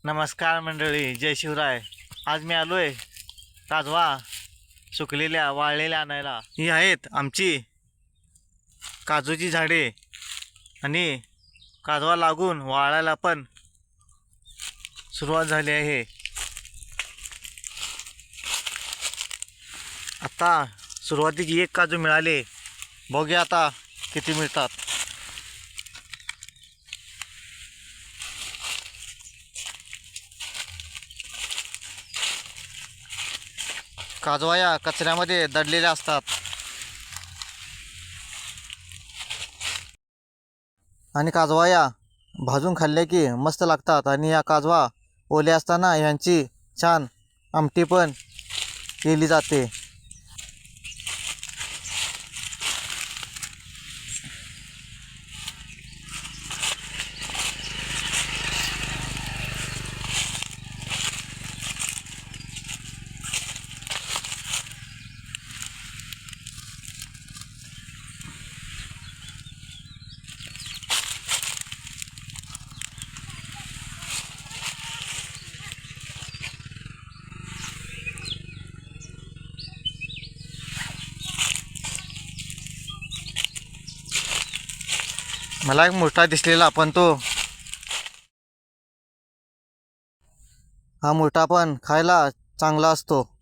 नमस्कार मंडळी, जय शिवराय. आज मी आलोय काजवा सुकलेल्या वाळलेल्या आणायला. ही आहेत आमची काजूची झाडे आणि काजवा लागून वाळायला पण सुरुवात झाली आहे. आता सुरुवातीची एक काजू मिळाले, बघूया आता किती मिळतात. काजवा या कचऱ्यामध्ये दडलेल्या असतात आणि काजवा या भाजून खाल्ले की मस्त लागतात. आणि या काजवा ओले असताना ह्यांची छान आमटी पण केली जाते. मला एक मोठा दिसलेला, पण हा मोठा पण खायला चांगला असतो.